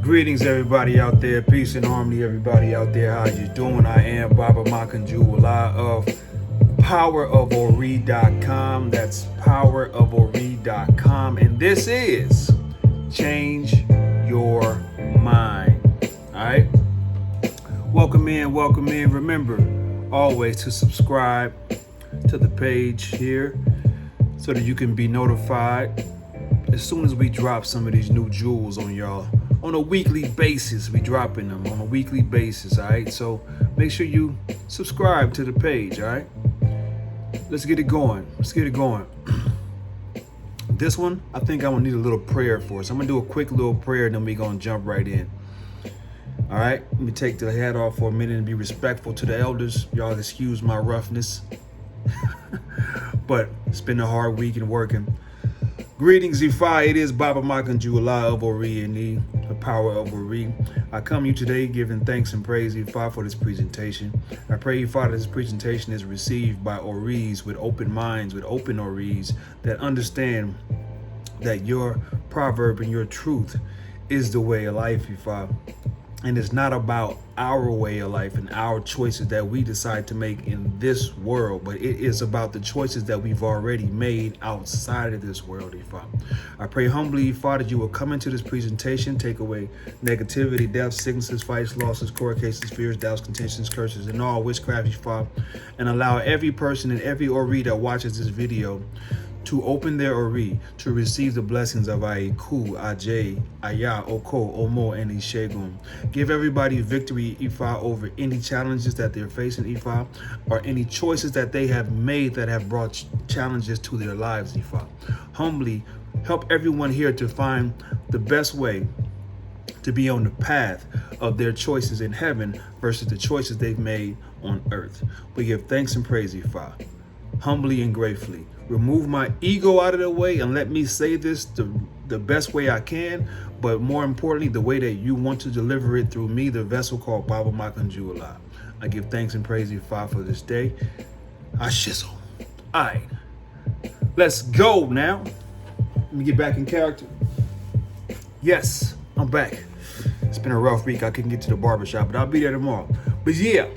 Greetings, everybody out there. Peace and harmony, everybody out there. How you doing? I am Baba Makanjuwala of powerofori.com. That's powerofori.com. And this is Change Your Mind. All right? Welcome in, welcome in. Remember always to subscribe to the page here so that you can be notified as soon as we drop some of these new jewels on y'all. On a weekly basis, we dropping them on a weekly basis, all right? So make sure you subscribe to the page, all right? Let's get it going. This one, I think I'm gonna need a little prayer for us. I'm gonna do a quick little prayer, then we're gonna jump right in. All right, let me take the hat off for a minute and be respectful to the elders. Y'all excuse my roughness, but it's been a hard week and working. Greetings, Ifa. It is Baba Makanjuwala of Ori and the power of Ori. I come to you today giving thanks and praise, Ifa, for this presentation. I pray, Ifa, that this presentation is received by Oris with open minds, with open Oris that understand that your proverb and your truth is the way of life, Ifa. And it's not about our way of life and our choices that we decide to make in this world, but it is about the choices that we've already made outside of this world, Ifa. I pray humbly, Ifa, that you will come into this presentation, take away negativity, death, sicknesses, fights, losses, court cases, fears, doubts, contentions, curses, and all witchcraft, Ifa, and allow every person and every Ori that watches this video to open their Ori to receive the blessings of Aiku, Ajay, Aya, Oko, Omo, and Ishegun. Give everybody victory, Ifa, over any challenges that they're facing, Ifa, or any choices that they have made that have brought challenges to their lives, Ifa. Humbly help everyone here to find the best way to be on the path of their choices in heaven versus the choices they've made on earth. We give thanks and praise, Ifa, humbly and gratefully. Remove my ego out of the way and let me say this the best way I can, but more importantly, the way that you want to deliver it through me, the vessel called Baba Makanjuwala. I give thanks and praise, Ifa, for this day. I shizzle. All right, let's go now. Let me get back in character. Yes, I'm back. It's been a rough week. I couldn't get to the barbershop, but I'll be there tomorrow. But yeah,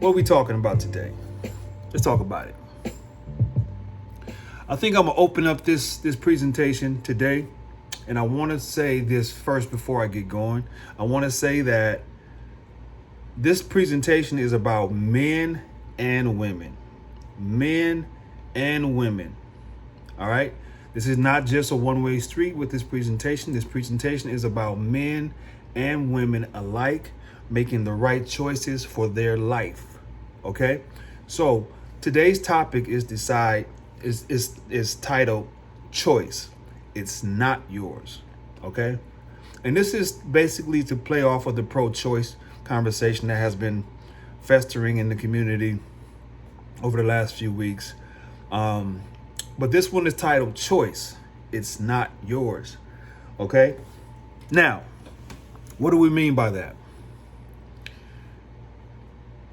what are we talking about today? Let's talk about it. I think I'm gonna open up this presentation today, and I want to say this first before I get going. I want to say that this presentation is about men and women. Men and women. All right? This is not just a one-way street with this presentation. This presentation is about men and women alike making the right choices for their life. Okay? So today's topic is is titled Choice. It's not yours. Okay? And this is basically to play off of the pro-choice conversation that has been festering in the community over the last few weeks. But this one is titled Choice. It's not yours. Okay? Now, what do we mean by that?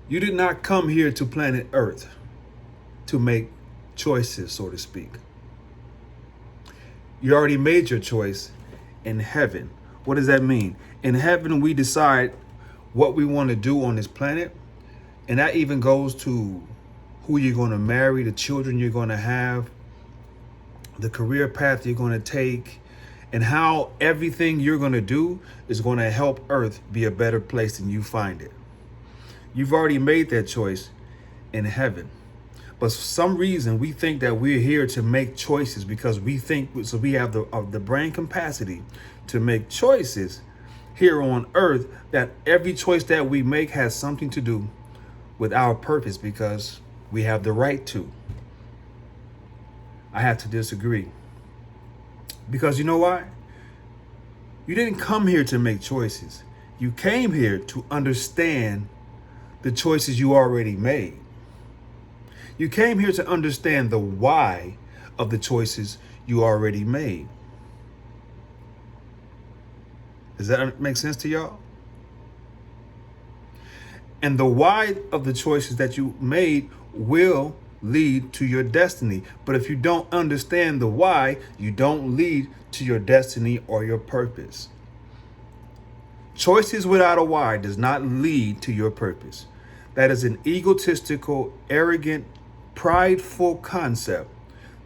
You did not come here to planet Earth to make choices, so to speak. You already made your choice in heaven. What does that mean? In heaven, we decide what we want to do on this planet. And that even goes to who you're going to marry, the children you're going to have, the career path you're going to take, and how everything you're going to do is going to help Earth be a better place than you find it. You've already made that choice in heaven. But for some reason, we think that we're here to make choices because we think, so we have the brain capacity to make choices here on earth, that every choice that we make has something to do with our purpose because we have the right to. I have to disagree. Because you know why? You didn't come here to make choices. You came here to understand the choices you already made. You came here to understand the why of the choices you already made. Does that make sense to y'all? And the why of the choices that you made will lead to your destiny. But if you don't understand the why, you don't lead to your destiny or your purpose. Choices without a why does not lead to your purpose. That is an egotistical, arrogant, prideful concept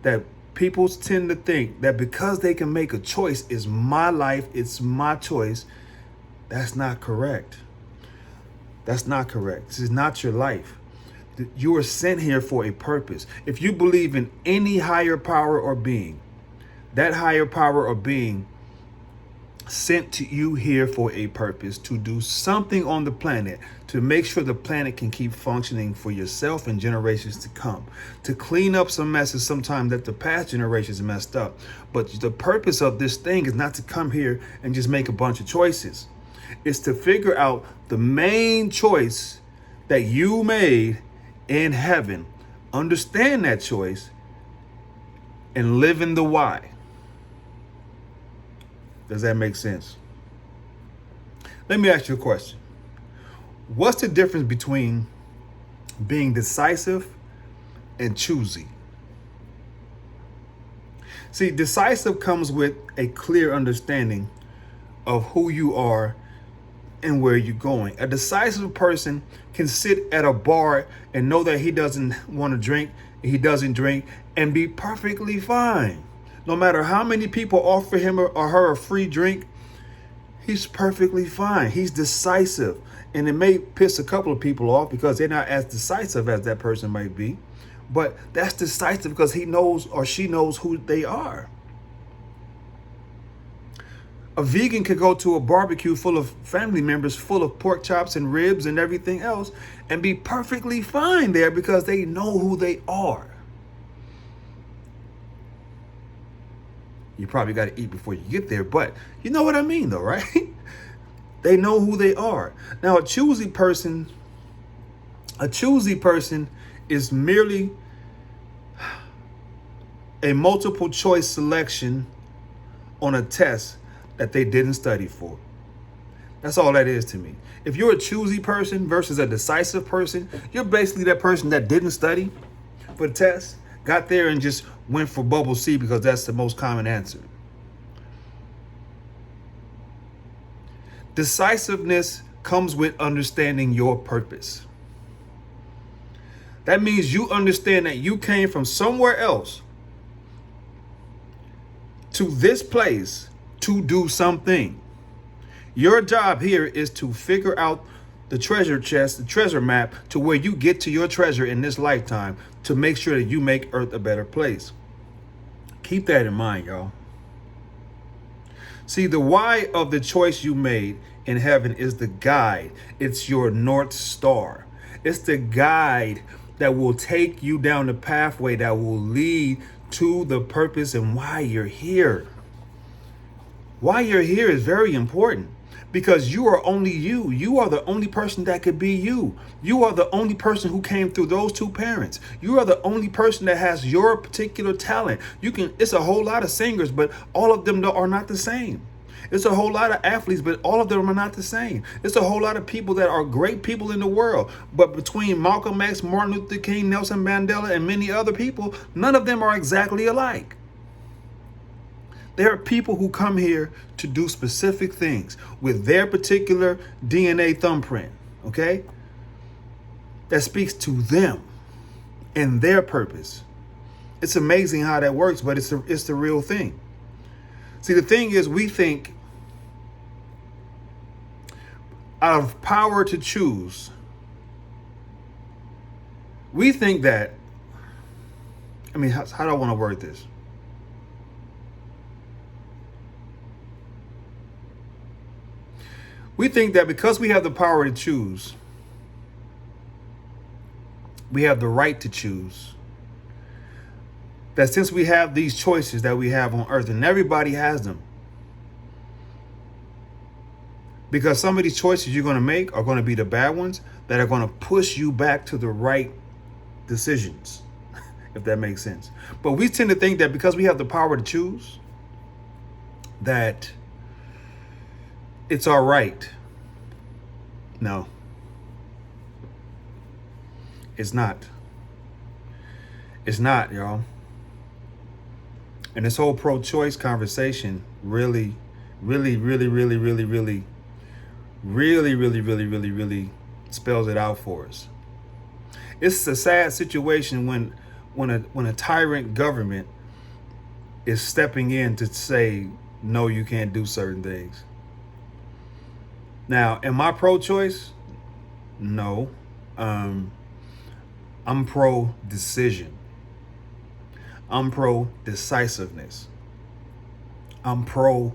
that people tend to think that because they can make a choice, it's my life, it's my choice. That's not correct. That's not correct. This is not your life. You are sent here for a purpose. If you believe in any higher power or being, that higher power or being sent to you here for a purpose, to do something on the planet, to make sure the planet can keep functioning for yourself and generations to come, to clean up some messes sometimes that the past generations messed up. But the purpose of this thing is not to come here and just make a bunch of choices. It's to figure out the main choice that you made in heaven, understand that choice, and live in the why. Does that make sense? Let me ask you a question. What's the difference between being decisive and choosy? See, decisive comes with a clear understanding of who you are and where you're going. A decisive person can sit at a bar and know that he doesn't want to drink, he doesn't drink, and be perfectly fine. No matter how many people offer him or her a free drink, he's perfectly fine. He's decisive. And it may piss a couple of people off because they're not as decisive as that person might be. But that's decisive because he knows or she knows who they are. A vegan could go to a barbecue full of family members, full of pork chops and ribs and everything else, and be perfectly fine there because they know who they are. You probably got to eat before you get there, but you know what I mean though, right? They know who they are. Now, a choosy person is merely a multiple choice selection on a test that they didn't study for. That's all that is to me. If you're a choosy person versus a decisive person, you're basically that person that didn't study for the test, got there and just went for bubble C because that's the most common answer. Decisiveness comes with understanding your purpose. That means you understand that you came from somewhere else to this place to do something. Your job here is to figure out the treasure chest, the treasure map to where you get to your treasure in this lifetime to make sure that you make Earth a better place. Keep that in mind, y'all. See, the why of the choice you made in heaven is the guide. It's your North Star. It's the guide that will take you down the pathway that will lead to the purpose and why you're here. Why you're here is very important because you are only you. You are the only person that could be you. You are the only person who came through those two parents. You are the only person that has your particular talent. It's a whole lot of singers, but all of them are not the same. It's a whole lot of athletes, but all of them are not the same. It's a whole lot of people that are great people in the world. But between Malcolm X, Martin Luther King, Nelson Mandela, and many other people, none of them are exactly alike. There are people who come here to do specific things with their particular DNA thumbprint, okay? That speaks to them and their purpose. It's amazing how that works, but it's the real thing. See, the thing is, we think out of power to choose, we think that, how do I want to word this? We think that because we have the power to choose, we have the right to choose. That since we have these choices that we have on earth, and everybody has them, because some of these choices you're going to make are going to be the bad ones that are going to push you back to the right decisions, if that makes sense. But we tend to think that because we have the power to choose, that it's all right. No, it's not. It's not, y'all. And this whole pro-choice conversation really really spells it out for us. It's a sad situation when a tyrant government is stepping in to say no, you can't do certain things. Now, am I pro-choice? No. Um, I'm pro-decision. I'm pro-decisiveness. I'm pro,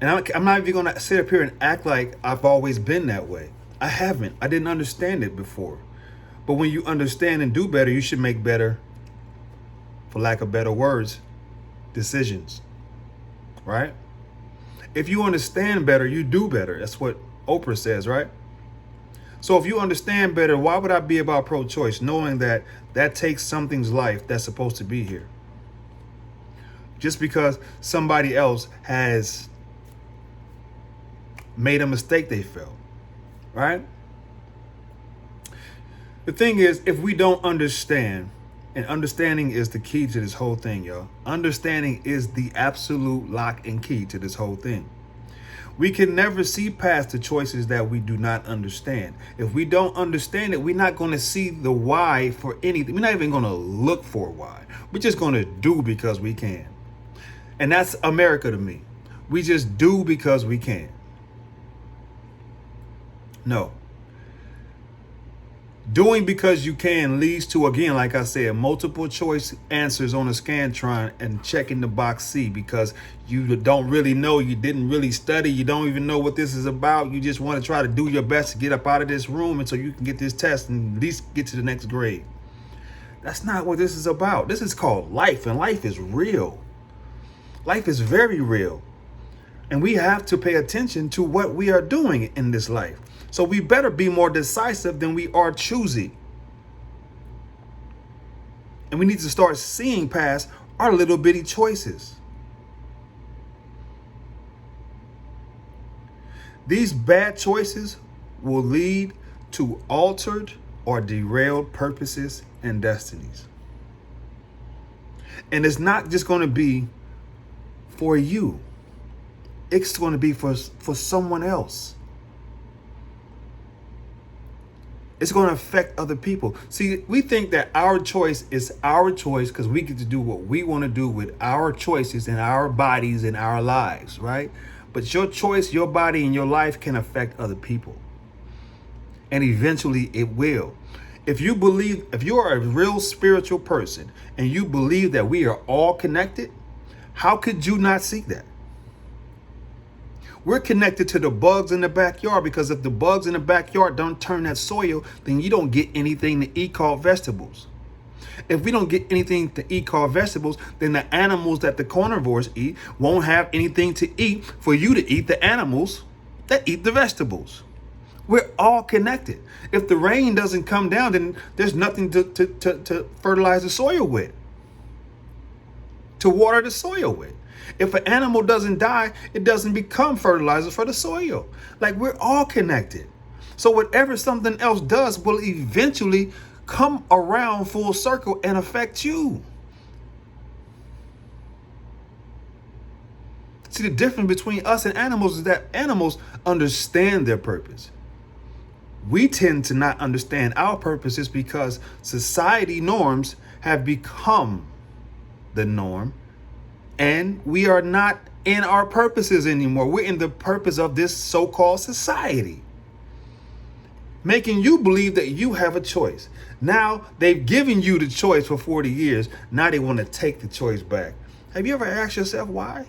and I'm not even gonna sit up here and act like I've always been that way. I haven't. I didn't understand it before. But when you understand and do better, you should make better, for lack of better words, decisions, right? If you understand better, you do better. That's what Oprah says, right? So if you understand better, why would I be about pro-choice, knowing that that takes something's life that's supposed to be here? Just because somebody else has made a mistake they felt, right? The thing is, if we don't understand, and understanding is the key to this whole thing, y'all. Understanding is the absolute lock and key to this whole thing. We can never see past the choices that we do not understand. If we don't understand it, we're not going to see the why for anything. We're not even going to look for why. We're just going to do because we can. And that's America to me. We just do because we can. No. Doing because you can leads to, again, like I said, multiple choice answers on a Scantron and checking the box C because you don't really know, you didn't really study, you don't even know what this is about. You just want to try to do your best to get up out of this room and so you can get this test and at least get to the next grade. That's not what this is about. This is called life, and life is real. Life is very real. And we have to pay attention to what we are doing in this life. So we better be more decisive than we are choosy. And we need to start seeing past our little bitty choices. These bad choices will lead to altered or derailed purposes and destinies. And it's not just going to be for you. It's going to be for someone else. It's going to affect other people. See, we think that our choice is our choice because we get to do what we want to do with our choices and our bodies and our lives, right? But your choice, your body, and your life can affect other people. And eventually it will. If you are a real spiritual person and you believe that we are all connected, how could you not see that? We're connected to the bugs in the backyard because if the bugs in the backyard don't turn that soil, then you don't get anything to eat called vegetables. If we don't get anything to eat called vegetables, then the animals that the carnivores eat won't have anything to eat for you to eat the animals that eat the vegetables. We're all connected. If the rain doesn't come down, then there's nothing to fertilize the soil with, to water the soil with. If an animal doesn't die, it doesn't become fertilizer for the soil. Like, we're all connected. So whatever something else does will eventually come around full circle and affect you. See, the difference between us and animals is that animals understand their purpose. We tend to not understand our purposes because society norms have become the norm. And we are not in our purposes anymore. We're in the purpose of this so-called society, making you believe that you have a choice. Now they've given you the choice for 40 years. Now they want to take the choice back. Have you ever asked yourself why?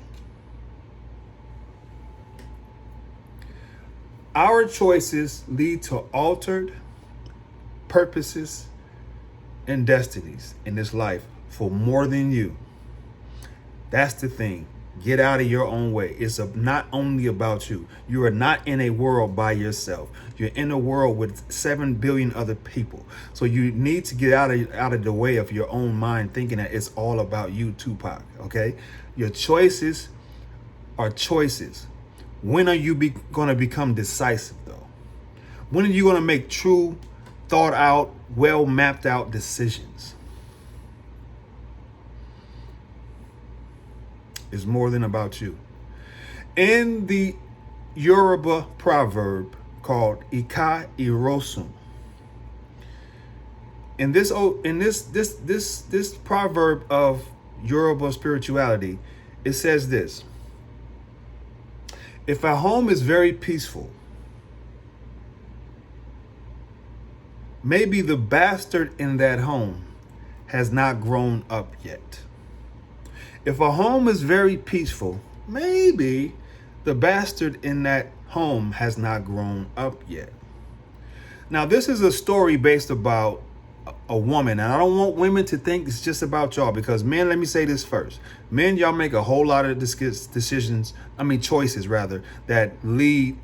Our choices lead to altered purposes and destinies in this life for more than you. That's the thing. Get out of your own way. It's not only about you. You are not in a world by yourself. You're in a world with 7 billion other people. So you need to get out of the way of your own mind thinking that it's all about you, Tupac. Okay? Your choices are choices. When are you going to become decisive, though? When are you going to make true, thought out, well mapped out decisions? It's more than about you. In the Yoruba proverb called Ika Irosun. In this proverb of Yoruba spirituality, it says this: if a home is very peaceful, maybe the bastard in that home has not grown up yet. If a home is very peaceful, maybe the bastard in that home has not grown up yet. Now, this is a story based about a woman, and I don't want women to think it's just about y'all, because men, let me say this first. Men, y'all make a whole lot of choices rather, that lead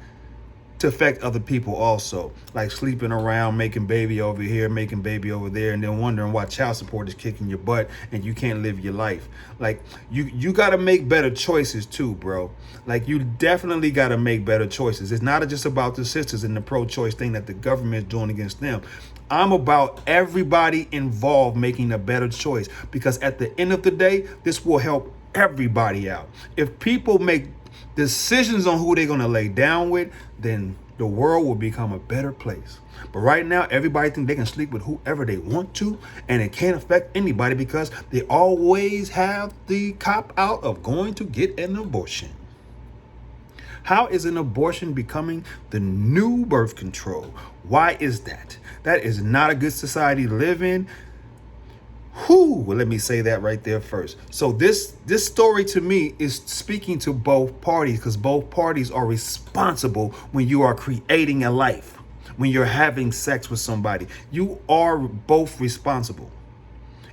to affect other people also, like sleeping around, making baby over here, making baby over there, and then wondering why child support is kicking your butt and you can't live your life. Like, you got to make better choices too, bro. Like, you definitely got to make better choices. It's not just about the sisters and the pro-choice thing that the government is doing against them. I'm about everybody involved making a better choice, because at the end of the day, this will help everybody out. If people make decisions on who they're going to lay down with, then the world will become a better place. But right now, everybody thinks they can sleep with whoever they want to, and it can't affect anybody because they always have the cop out of going to get an abortion. How is an abortion becoming the new birth control? Why is that? That is not a good society to live in. Well, let me say that right there first. So this story to me is speaking to both parties, because both parties are responsible when you are creating a life. When you're having sex with somebody, you are both responsible.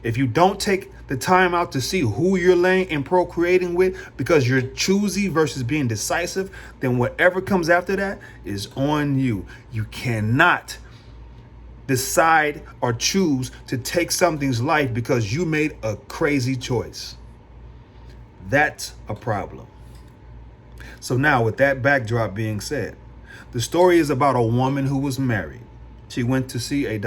If you don't take the time out to see who you're laying and procreating with, because you're choosy versus being decisive, then whatever comes after that is on you. You cannot decide or choose to take something's life because you made a crazy choice. That's a problem. So now, with that backdrop being said, the story is about a woman who was married. She went to see a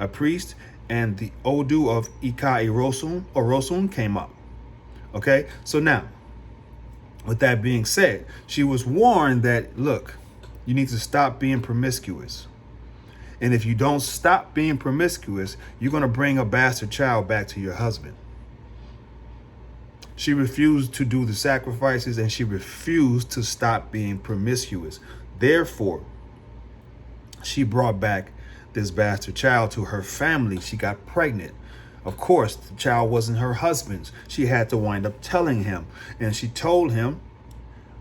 priest, and the Odu of Ika Irosun came up. Okay, so now, with that being said, she was warned that, look, you need to stop being promiscuous. And if you don't stop being promiscuous, you're going to bring a bastard child back to your husband. She refused to do the sacrifices, and she refused to stop being promiscuous. Therefore, she brought back this bastard child to her family. She got pregnant. Of course, the child wasn't her husband's. She had to wind up telling him. And she told him,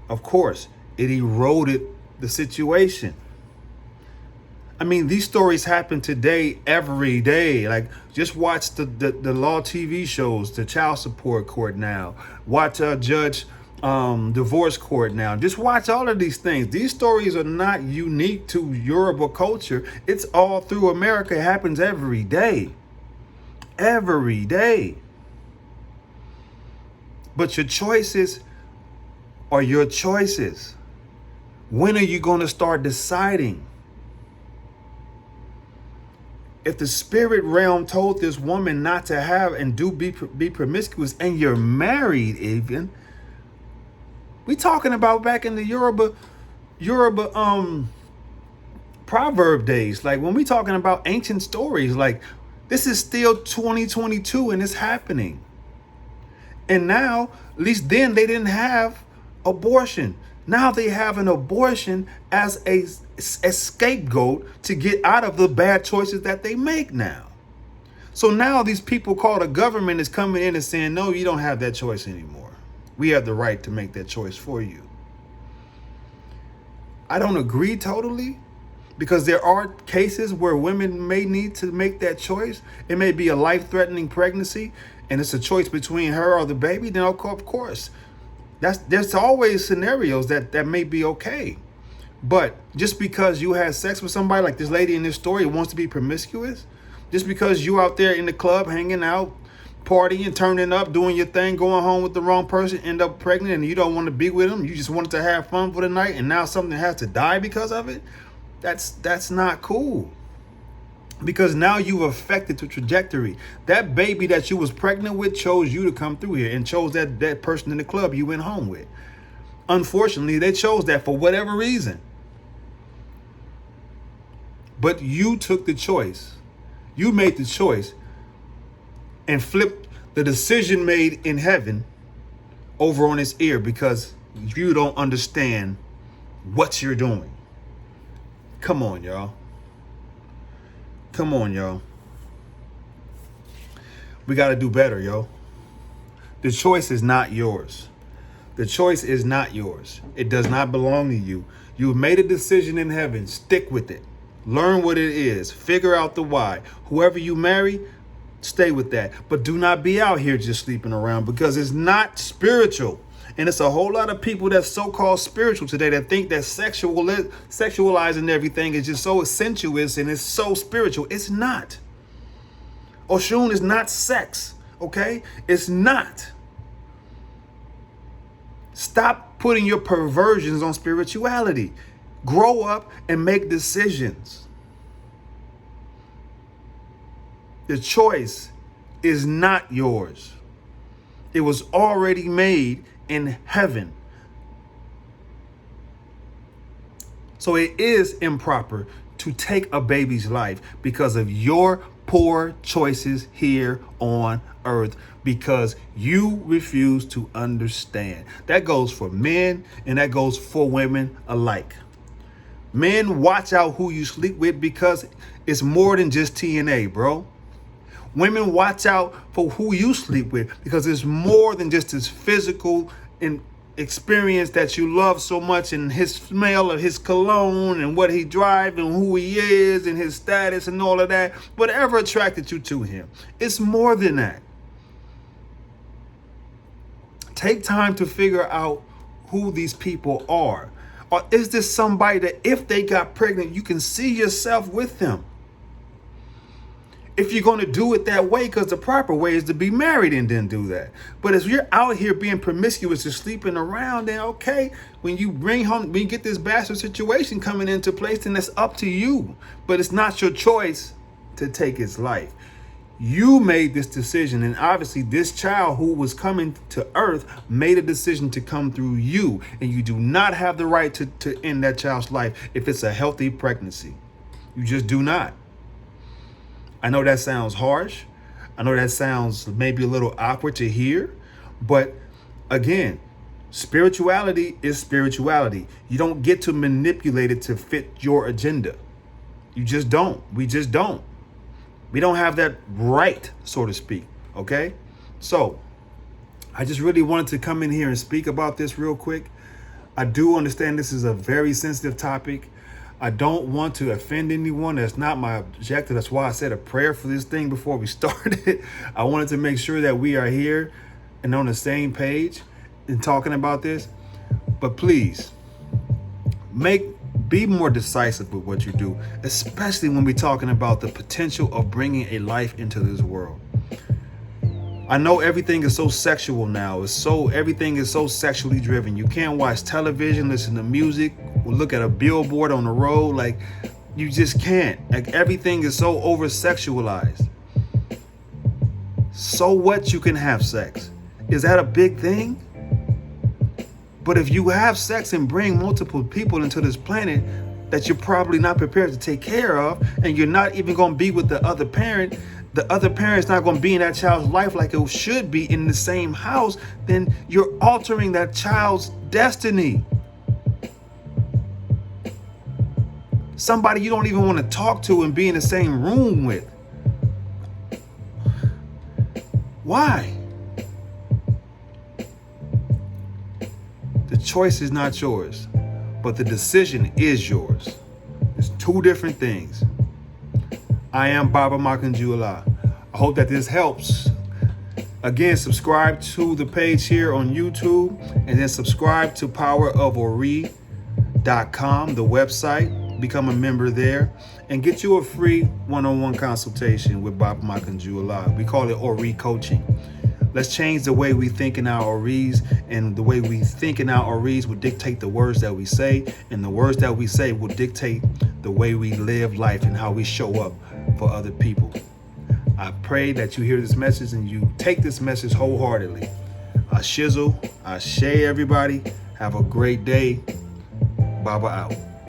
of course, it eroded the situation. I mean, these stories happen today, every day. Like, just watch the law TV shows, the child support court now. Watch Judge divorce court now. Just watch all of these things. These stories are not unique to Yoruba culture. It's all through America. It happens every day. Every day. But your choices are your choices. When are you going to start deciding? If the spirit realm told this woman not to have and be promiscuous, and you're married even, we talking about back in the Yoruba proverb days. Like, when we talking about ancient stories, like, this is still 2022 and it's happening. And now, at least then, they didn't have abortion. Now they have an abortion as a scapegoat to get out of the bad choices that they make now. So now these people called the government is coming in and saying, no, you don't have that choice anymore. We have the right to make that choice for you. I don't agree totally, because there are cases where women may need to make that choice. It may be a life-threatening pregnancy, and it's a choice between her or the baby. Then of course, there's always scenarios that may be okay. But just because you had sex with somebody, like this lady in this story who wants to be promiscuous, just because you out there in the club hanging out, partying, turning up, doing your thing, going home with the wrong person, end up pregnant, and you don't want to be with them, you just wanted to have fun for the night, and now something has to die because of it, that's not cool. Because now you've affected the trajectory. That baby that you was pregnant with chose you to come through here, and chose that person in the club you went home with. Unfortunately, they chose that for whatever reason. But you took the choice. You made the choice and flipped the decision made in heaven over on its ear because you don't understand what you're doing. Come on, y'all. Come on, y'all. We got to do better, yo. The choice is not yours. The choice is not yours. It does not belong to you. You've made a decision in heaven. Stick with it. Learn what it is. Figure out the why. Whoever you marry, stay with that. But do not be out here just sleeping around because it's not spiritual. And it's a whole lot of people that's so-called spiritual today that think that sexualizing everything is just so sensuous and it's so spiritual. It's not. Oshun is not sex, okay? It's not. Stop putting your perversions on spirituality. Grow up and make decisions. The choice is not yours. It was already made in heaven. So it is improper to take a baby's life because of your poor choices here on earth because you refuse to understand. That goes for men and that goes for women alike. Men, watch out who you sleep with because it's more than just TNA, bro. Women, watch out for who you sleep with because it's more than just this physical experience that you love so much and his smell of his cologne and what he drives and who he is and his status and all of that. Whatever attracted you to him. It's more than that. Take time to figure out who these people are. Or is this somebody that if they got pregnant, you can see yourself with them? If you're going to do it that way, because the proper way is to be married and then do that. But if you're out here being promiscuous and sleeping around, then okay, when you get this bastard situation coming into place, then it's up to you. But it's not your choice to take his life. You made this decision, and obviously this child who was coming to earth made a decision to come through you, and you do not have the right to end that child's life if it's a healthy pregnancy. You just do not. I know that sounds harsh. I know that sounds maybe a little awkward to hear, but again, spirituality is spirituality. You don't get to manipulate it to fit your agenda. You just don't. We just don't. We don't have that right, so to speak. Okay? So I just really wanted to come in here and speak about this real quick. I do understand this is a very sensitive topic. I don't want to offend anyone. That's not my objective. That's why I said a prayer for this thing before we started. I wanted to make sure that we are here and on the same page in talking about this. But please, be more decisive with what you do, especially when we're talking about the potential of bringing a life into this world. I know everything is so sexual now. Everything is so sexually driven. You can't watch television, listen to music, or look at a billboard on the road. Like, you just can't. Like, everything is so over sexualized. So what? You can have sex. Is that a big thing? But if you have sex and bring multiple people into this planet that you're probably not prepared to take care of, and you're not even going to be with the other parent's not going to be in that child's life like it should be in the same house, then you're altering that child's destiny. Somebody you don't even want to talk to and be in the same room with. Why? The choice is not yours, but the decision is yours. It's two different things. I am Baba Makanjula. I hope that this helps. Again, subscribe to the page here on YouTube, and then subscribe to powerofori.com, the website. Become a member there and get you a free one-on-one consultation with Baba Makanjula. We call it Ori coaching. Let's change the way we think in our Oris, and the way we think in our Oris will dictate the words that we say, and the words that we say will dictate the way we live life and how we show up for other people. I pray that you hear this message and you take this message wholeheartedly. I shizzle, I share everybody. Have a great day. Baba out.